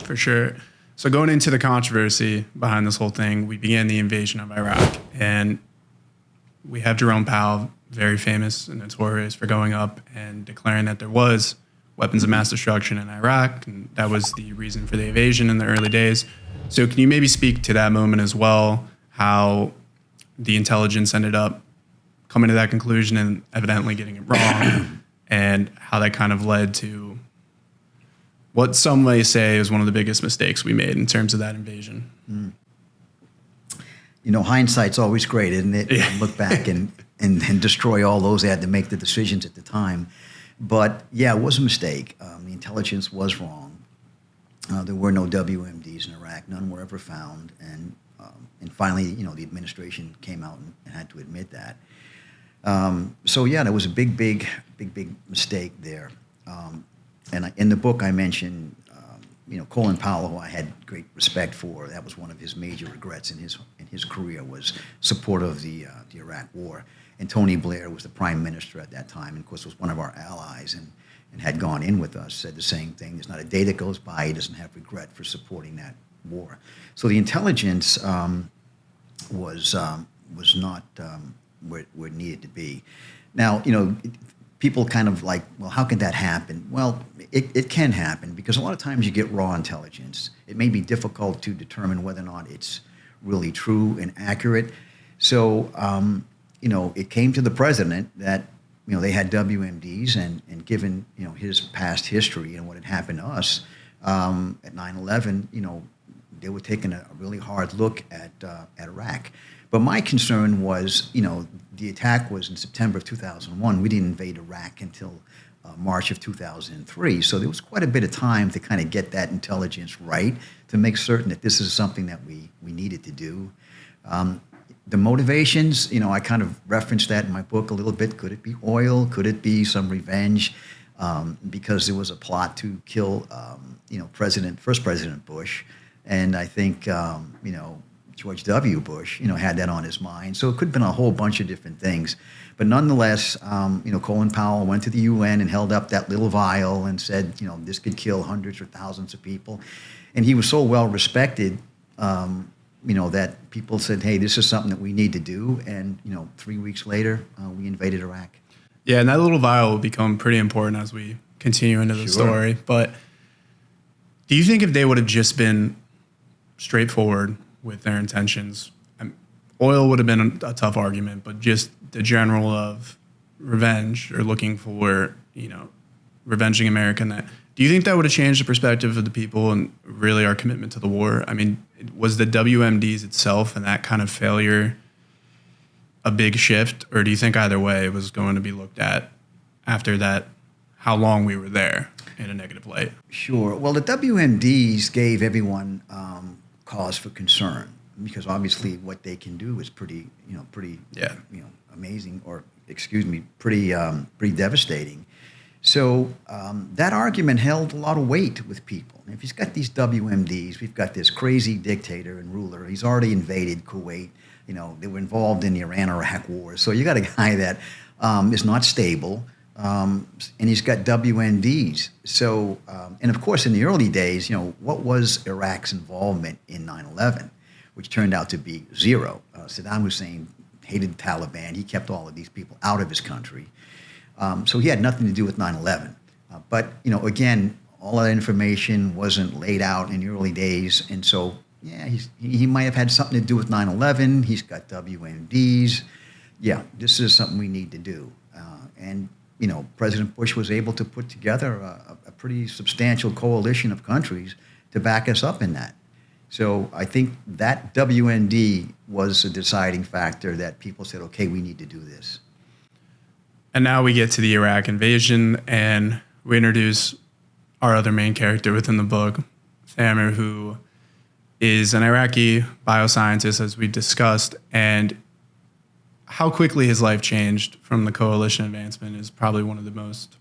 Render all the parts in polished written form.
For sure. So going into the controversy behind this whole thing, we began the invasion of Iraq, and we have Jerome Powell, very famous and notorious for going up and declaring that there was weapons of mass destruction in Iraq, and that was the reason for the invasion in the early days. So can you maybe speak to that moment as well, how the intelligence ended up coming to that conclusion and evidently getting it wrong, and how that kind of led to what some may say is one of the biggest mistakes we made in terms of that invasion? You know, hindsight's always great, isn't it? Yeah. Look back and destroy all those that had to make the decisions at the time. But yeah, it was a mistake. The intelligence was wrong. There were no WMDs in Iraq. None were ever found. And finally, you know, the administration came out and had to admit that. So yeah, there was a big mistake there. And in the book I mentioned, you know, Colin Powell, who I had great respect for. That was one of his major regrets in his career, was support of the Iraq War. And Tony Blair was the prime minister at that time, and of course was one of our allies, and had gone in with us, said the same thing. There's not a day that goes by he doesn't have regret for supporting that war. So the intelligence was not where it needed to be. Now, you know, people kind of like, well, how can that happen? Well, it can happen, because a lot of times you get raw intelligence. It may be difficult to determine whether or not it's really true and accurate. So, you know, it came to the president that, you know, they had WMDs, and given, you know, his past history and what had happened to us at 9/11, you know, they were taking a really hard look at Iraq. But my concern was, you know, the attack was in September of 2001. We didn't invade Iraq until March of 2003. So there was quite a bit of time to kind of get that intelligence right, to make certain that this is something that we needed to do. The motivations, you know, I kind of referenced that in my book a little bit. Could it be oil? Could it be some revenge? Because there was a plot to kill, you know, first President Bush. And I think, you know, George W. Bush, you know, had that on his mind. So it could have been a whole bunch of different things. But nonetheless, you know, Colin Powell went to the UN and held up that little vial and said, you know, this could kill hundreds or thousands of people. And he was so well respected, you know, that people said, hey, this is something that we need to do. And, you know, 3 weeks later, we invaded Iraq. Yeah, and that little vial will become pretty important as we continue into the story. But do you think if they would have just been straightforward with their intentions, oil would have been a tough argument, but just the general of revenge, or looking for, you know, revenging America, and that, do you think that would have changed the perspective of the people and really our commitment to the war? I mean, was the WMDs itself and that kind of failure a big shift, or do you think either way it was going to be looked at after that, how long we were there, in a negative light? Sure. Well, the WMDs gave everyone cause for concern, because obviously what they can do is pretty amazing, or pretty devastating. So that argument held a lot of weight with people. And if he's got these WMDs, we've got this crazy dictator and ruler. He's already invaded Kuwait. You know, they were involved in the Iran-Iraq war. So you got a guy that is not stable, and he's got WMDs. So, and of course, in the early days, you know, what was Iraq's involvement in 9/11, which turned out to be zero? Saddam Hussein hated the Taliban. He kept all of these people out of his country. So he had nothing to do with 9/11. But, you know, again, all that information wasn't laid out in the early days. And so, yeah, he might have had something to do with 9/11. He's got WMDs. Yeah, this is something we need to do. And, you know, President Bush was able to put together a pretty substantial coalition of countries to back us up in that. So I think that WMD was a deciding factor that people said, okay, we need to do this. And now we get to the Iraq invasion, and we introduce our other main character within the book, Thamer, who is an Iraqi bioscientist, as we discussed, and how quickly his life changed from the coalition advancement is probably one of the most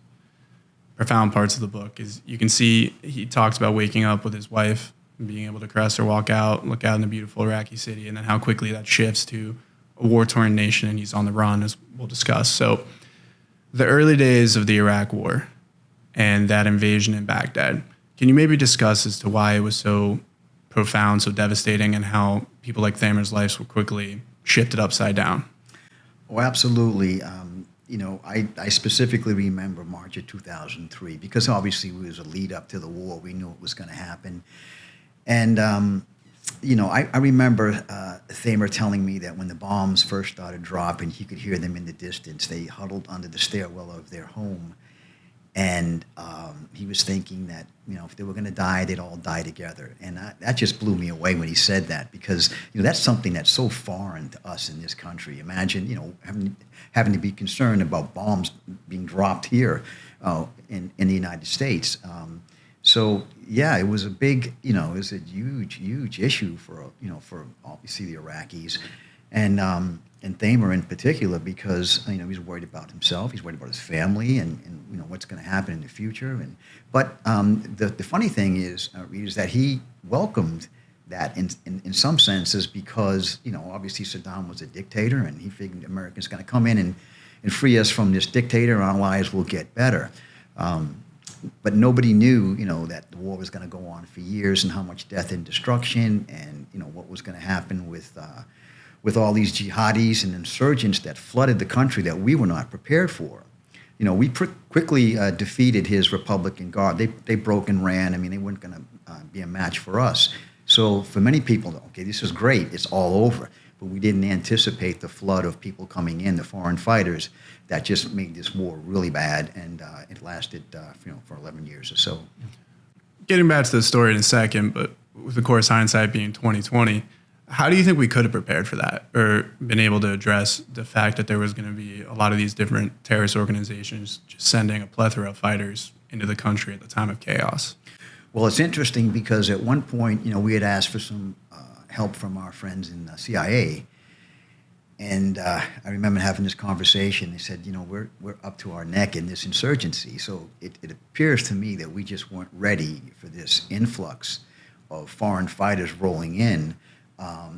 profound parts of the book. Is you can see he talks about waking up with his wife and being able to caress her, look out in the beautiful Iraqi city, and then how quickly that shifts to a war-torn nation, and he's on the run, as we'll discuss. So the early days of the Iraq war and that invasion in Baghdad, Can you maybe discuss as to why it was so profound, so devastating, and how people like Thamer's lives were quickly shifted upside down? Oh, absolutely. I specifically remember March of 2003 because obviously it was a lead up to the war. We knew it was going to happen. And, I remember Thamer telling me that when the bombs first started dropping, he could hear them in the distance. They huddled under the stairwell of their home. And he was thinking that, if they were going to die, they'd all die together. And that just blew me away when he said that because, that's something that's so foreign to us in this country. Imagine, having to be concerned about bombs being dropped here in the United States. It was a big, it was a huge, huge issue for obviously the Iraqis. And Thamer in particular, because he's worried about himself, he's worried about his family, and what's going to happen in the future. But the funny thing is, Reed, is that he welcomed that in some senses because obviously Saddam was a dictator, and he figured Americans going to come in and free us from this dictator, and our lives will get better. But nobody knew, that the war was going to go on for years, and how much death and destruction, and what was going to happen with all these jihadis and insurgents that flooded the country that we were not prepared for. We quickly defeated his Republican Guard. They broke and ran. I mean, they weren't going to be a match for us. So for many people, okay, this is great. It's all over. But we didn't anticipate the flood of people coming in, the foreign fighters, that just made this war really bad. And it lasted, for 11 years or so. Getting back to the story in a second, but with, of course, hindsight being 2020, how do you think we could have prepared for that or been able to address the fact that there was going to be a lot of these different terrorist organizations just sending a plethora of fighters into the country at the time of chaos? Well, it's interesting because at one point, we had asked for some help from our friends in the CIA. And I remember having this conversation. They said, we're up to our neck in this insurgency. So it appears to me that we just weren't ready for this influx of foreign fighters rolling in.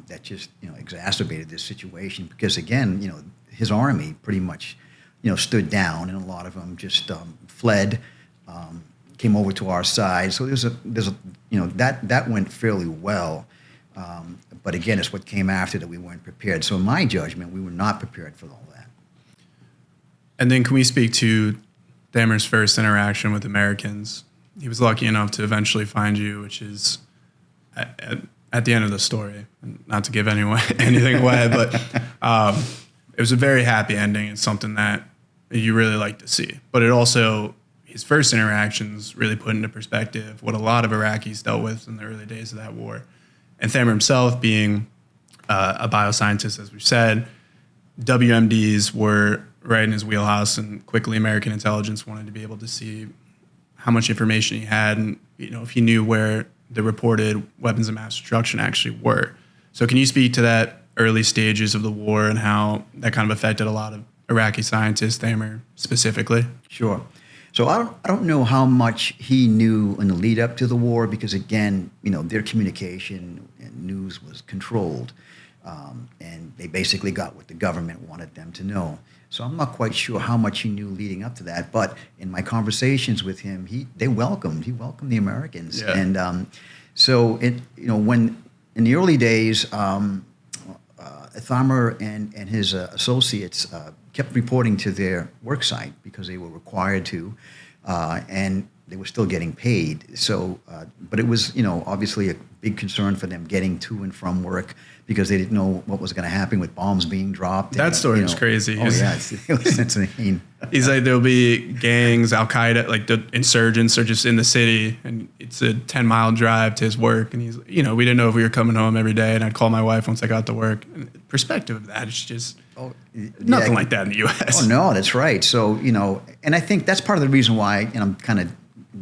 That just exacerbated this situation because again his army pretty much stood down, and a lot of them just fled, came over to our side. So there's a that went fairly well, but again it's what came after that we weren't prepared. So in my judgment, we were not prepared for all that. And then can we speak to Thamer's first interaction with Americans? He was lucky enough to eventually find you, which is at the end of the story, not to give anyone anything away, but it was a very happy ending. It's something that you really like to see. But it also, his first interactions really put into perspective what a lot of Iraqis dealt with in the early days of that war. And Thamer himself being a bioscientist, as we've said, WMDs were right in his wheelhouse, and quickly American intelligence wanted to be able to see how much information he had and, if he knew where the reported weapons of mass destruction actually were. So can you speak to that early stages of the war and how that kind of affected a lot of Iraqi scientists, Thamer specifically? Sure. So I don't know how much he knew in the lead up to the war because again, their communication and news was controlled, and they basically got what the government wanted them to know. So I'm not quite sure how much he knew leading up to that, but in my conversations with him, he welcomed the Americans. Yeah. And when in the early days, Thamer and his associates kept reporting to their work site because they were required to, and they were still getting paid. So, but it was, obviously a big concern for them getting to and from work because they didn't know what was going to happen with bombs being dropped. That story is crazy. Oh, yeah, it's insane. He's like, there'll be gangs, Al-Qaeda, like the insurgents are just in the city, and it's a 10-mile drive to his work. And he's, we didn't know if we were coming home every day, and I'd call my wife once I got to work. And the perspective of that is just nothing like that in the U.S. Oh, no, that's right. So, and I think that's part of the reason why, and I'm kind of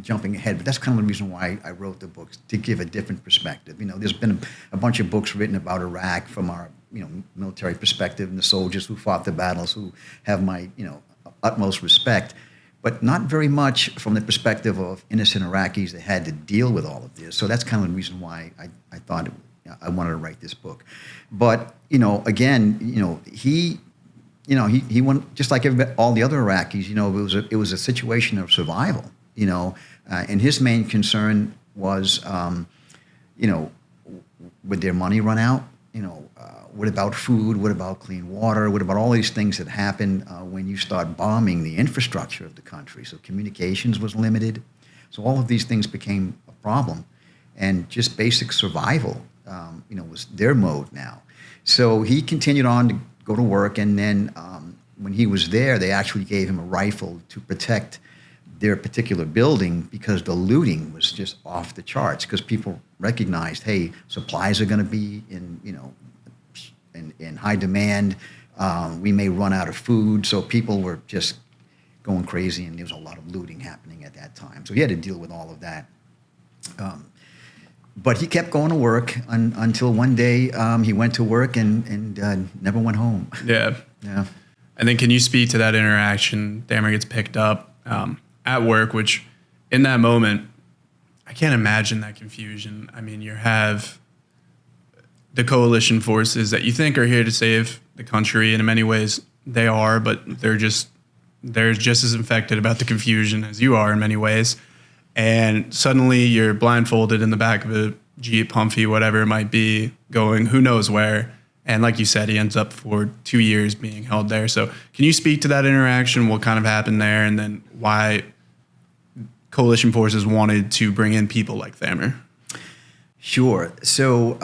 jumping ahead, but that's kind of the reason why I wrote the books, to give a different perspective. There's been a bunch of books written about Iraq from our, military perspective and the soldiers who fought the battles, who have my, utmost respect, but not very much from the perspective of innocent Iraqis that had to deal with all of this. So that's kind of the reason why I thought I wanted to write this book. But, again, he went just like all the other Iraqis. It was a situation of survival. And his main concern was, you know, would their money run out? You know, what about food? What about clean water? What about all these things that happen when you start bombing the infrastructure of the country? So communications was limited. So all of these things became a problem, and just basic survival, you know, was their mode now. So he continued on to go to work, and then when he was there, they actually gave him a rifle to protect their particular building because the looting was just off the charts. Because people recognized, hey, supplies are going to be in, you know, in high demand. We may run out of food, so people were just going crazy, and there was a lot of looting happening at that time. So he had to deal with all of that. But he kept going to work until one day he went to work and never went home. Yeah. Yeah. And then can you speak to that interaction? Damer gets picked up at work, which in that moment, I can't imagine that confusion. I mean, you have the coalition forces that you think are here to save the country, and in many ways they are, but they're just as infected about the confusion as you are in many ways. And suddenly you're blindfolded in the back of a Jeep, Humvee, whatever it might be, going who knows where. And like you said, he ends up for 2 years being held there. So can you speak to that interaction, what kind of happened there, and then why coalition forces wanted to bring in people like Thamer? Sure. So,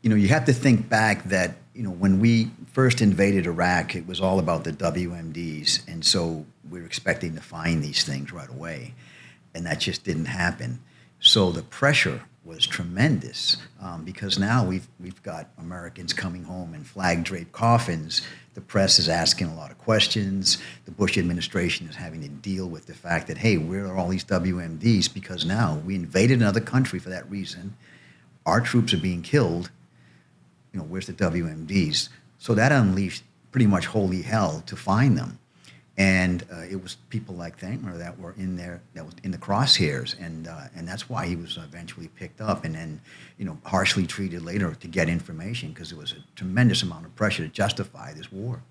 you know, you have to think back that, you know, when we first invaded Iraq, it was all about the WMDs. And so we were expecting to find these things right away. And that just didn't happen. So the pressure was tremendous because now we've got Americans coming home in flag-draped coffins. The press is asking a lot of questions. The Bush administration is having to deal with the fact that, hey, where are all these WMDs? Because now we invaded another country for that reason. Our troops are being killed. You know, where's the WMDs? So that unleashed pretty much holy hell to find them. And it was people like Thamer that were in there, that was in the crosshairs, and that's why he was eventually picked up and then, you know, harshly treated later to get information because there was a tremendous amount of pressure to justify this war.